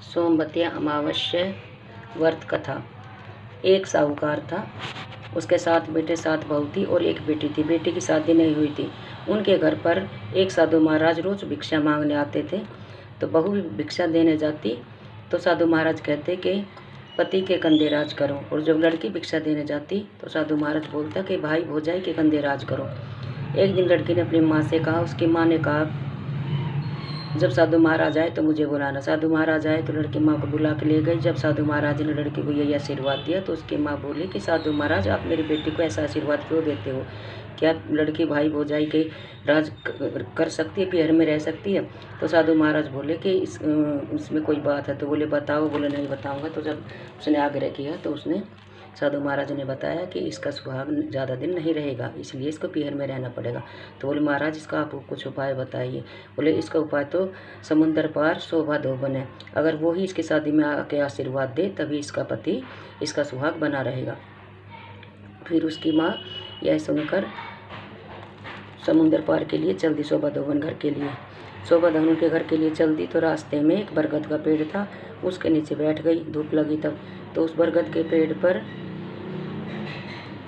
सोमवती अमावस्या व्रत कथा। एक साहूकार था, उसके 7 बेटे 7 बहू थी और एक बेटी थी। बेटी की शादी नहीं हुई थी। उनके घर पर एक साधु महाराज रोज भिक्षा मांगने आते थे। तो बहू भी भिक्षा देने जाती तो साधु महाराज कहते कि पति के कंधे राज करो, और जब लड़की भिक्षा देने जाती तो साधु महाराज बोलता कि भाई भौजाई के कंधे राज करो। एक दिन लड़की ने अपनी माँ से कहा, उसकी माँ ने कहा जब साधु महाराज आए तो मुझे बुलाना। साधु महाराज आए तो लड़की माँ को बुला के ले गई। जब साधु महाराज ने लड़की को यही आशीर्वाद दिया तो उसकी माँ बोली कि साधु महाराज आप मेरी बेटी को ऐसा आशीर्वाद क्यों देते हो? क्या लड़की भाई भौजाई के राज कर सकती है, पीहर में रह सकती है? तो साधु महाराज बोले कि इसमें कोई बात है? तो बोले बताओ। बोले नहीं बताऊंगा। तो जब उसने आग्रह किया तो उसने साधु महाराज ने बताया कि इसका सुहाग ज़्यादा दिन नहीं रहेगा, इसलिए इसको पीहर में रहना पड़ेगा। तो बोले महाराज इसका आप कुछ उपाय बताइए। बोले इसका उपाय तो समुंदर पार शोभा धोबन है, अगर वो ही इसकी शादी में आके आशीर्वाद दे तभी इसका पति इसका सुहाग बना रहेगा। फिर उसकी माँ यह सुनकर समुंदर पार के लिए चल दी, शोभा धोबन घर के लिए। शोभा धोबन के घर के लिए चल दी तो रास्ते में एक बरगद का पेड़ था, उसके नीचे बैठ गई। धूप लगी तब तो उस बरगद के पेड़ पर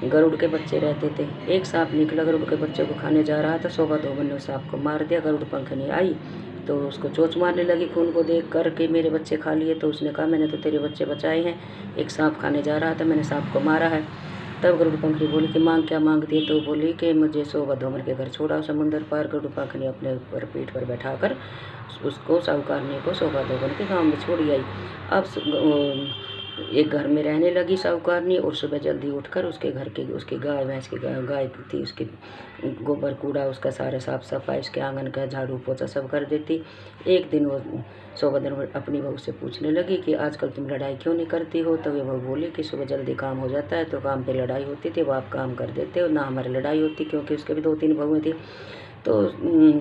गरुड़ के बच्चे रहते थे। एक सांप निकला, गरुड़ के बच्चे को खाने जा रहा था। शोभा धोबन ने उस सांप को मार दिया। गरुड़ पंखनी आई तो उसको चोंच मारने लगी। खून को देख कर के मेरे बच्चे खा लिए। तो उसने कहा मैंने तो तेरे बच्चे बचाए हैं, एक सांप खाने जा रहा था, मैंने सांप को मारा है। तब गरुड़ पंखनी बोली कि मांग क्या मांगती है? तो बोली कि मुझे शोभा धोबन के घर छोड़ा समुंदर पार। गरुड़ पंखनी अपने ऊपर पीठ पर बैठा कर उसको साहूकारनी को शोभा धोबन के गाँव में छोड़ी आई। अब एक घर में रहने लगी साहूकारनी, और सुबह जल्दी उठकर उसके घर के उसकी गाय भैंस की गाय थी उसके गोबर कूड़ा उसका सारा साफ सफाई, उसके आंगन का झाड़ू पोछा सब कर देती। एक दिन वो शोभा धोबन अपनी बहू से पूछने लगी कि आजकल तुम लड़ाई क्यों नहीं करती हो? तो वे बहू बोली कि सुबह जल्दी काम हो जाता है तो काम पे लड़ाई होती थी, वो आप काम कर देते हो ना, हमारी लड़ाई होती, क्योंकि उसके भी 2-3 बहुएं थी। तो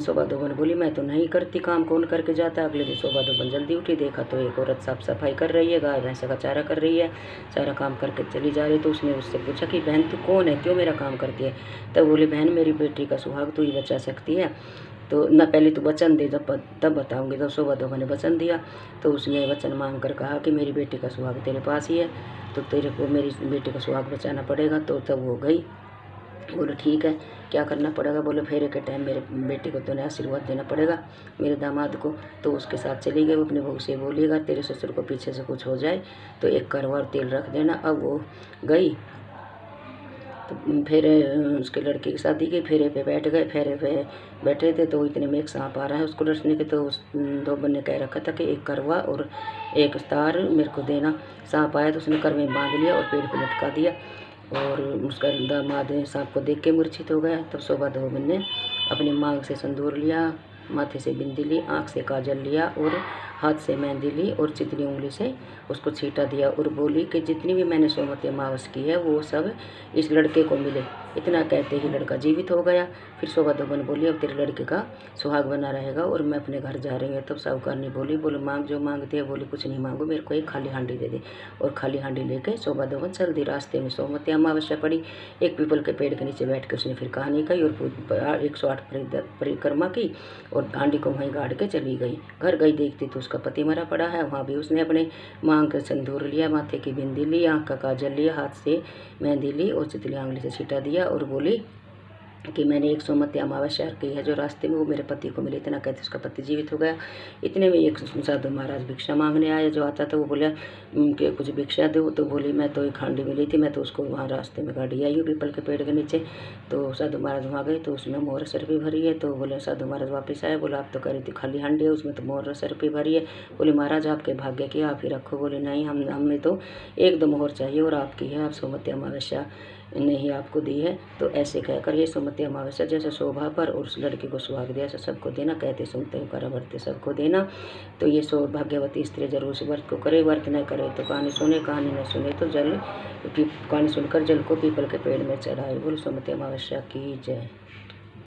शोभा धोबन बोली मैं तो नहीं करती काम, कौन करके जाता है? अगले दिन शोभा धोबन जल्दी उठी, देखा तो एक औरत साफ सफाई कर रही है, गाय भैंस का चारा कर रही है, सारा काम करके चली जा रही। तो उसने उससे पूछा कि बहन तू कौन है, क्यों मेरा काम करती है? तब बोली बहन मेरी बेटी का सुहाग तू ही बचा सकती है, तो न पहले तू वचन दे तब बताऊंगी। तो शोभा धोबन ने वचन दिया। तो उसने वचन मांग कर कहा कि मेरी बेटी का सुहाग तेरे पास ही है, तो तेरे को मेरी बेटी का सुहाग बचाना पड़ेगा। तो तब वो गई। बोले ठीक है क्या करना पड़ेगा? बोले फेरे के टाइम मेरे बेटी को तूने आशीर्वाद देना पड़ेगा, मेरे दामाद को। तो उसके साथ चली गई। वो अपने बहू से बोलिएगा तेरे ससुर को पीछे से कुछ हो जाए तो एक करवा और तेल रख देना। अब वो गई तो फिर उसके लड़के की शादी की, फेरे पे बैठ गए। फेरे पे बैठे थे तो इतने में एक सांप आ रहा है उसको डसने के। तो उस धोबन ने कह रखा था कि एक करवा और एक तार मेरे को देना। सांप आया तो उसने करवे में बांध लिया और पेड़ पर लटका दिया, और उसका दामाद सांप को देख के मूर्छित हो गया। तब शोभा धोबन ने अपनी मांग से संदूर लिया, माथे से बिंदी ली, आँख से काजल लिया और हाथ से मेहंदी ली और चितनी उंगली से उसको छींटा दिया, और बोली कि जितनी भी मैंने सोमवती अमावस की है वो सब इस लड़के को मिले। इतना कहते ही लड़का जीवित हो गया। फिर शोभा धोबन बोली अब तेरे लड़के का सुहाग बना रहेगा और मैं अपने घर जा रही हूँ। तब साहूकारनी बोली मांग जो मांगती है। बोली कुछ नहीं मांगो, मेरे को एक खाली हांडी दे दे। और खाली हांडी लेके शोभा धोबन चल दी। रास्ते में सोमवती अमावस्या पड़ी। एक पीपल के पेड़ के नीचे बैठ के उसने फिर कहानी कही और 108 परिक्रमा की और हांडी को वहीं गाड़ के चली गई। घर गई देखती तो उसका पति मरा पड़ा है। वहाँ भी उसने अपने मांग का सिंदूर लिया, माथे की बिंदी ली, आँख का काजल लिया, हाथ से मेहंदी ली और चितली आंगली से छींटा दिया, और बोली कि मैंने एक सोमवती अमावस्या की है जो रास्ते में वो मेरे पति को मिले। इतना कहते उसका पति जीवित हो गया। इतने में एक साधु महाराज भिक्षा मांगने आया। जो आता था वो बोला कि कुछ भिक्षा दो। तो बोली मैं तो एक हांडी मिली थी, मैं तो उसको वहाँ रास्ते में गाड़ी आई हूँ पीपल के पेड़ के नीचे। तो साधु महाराज वहाँ गए तो उसमें मोहर सरपी भरी है। तो बोले साधु महाराज वापस आए। बोला आप तो कह रही थी खाली हांडी है, उसमें तो मोहर सरपी भरी है। बोले महाराज आपके भाग्य की आप ही रखो। बोले नहीं हमें तो 1-2 मोहर चाहिए और आपकी है, आप सोमवती अमावस्या ने ही आपको दी है। तो ऐसे कहकर ये सोमवती अमावस्या जैसे शोभा पर और उस लड़की को सुहाग दिया ऐसा सबको देना। कहते सुनते हो करा भरते सबको देना। तो ये सौभाग्यवती स्त्री जरूर से व्रत को करे। व्रत न करे तो कहानी सुने, कहानी न सुने तो कहानी सुनकर जल को पीपल के पेड़ में चढ़ाए। बोल सोमवती अमावस्या की जय।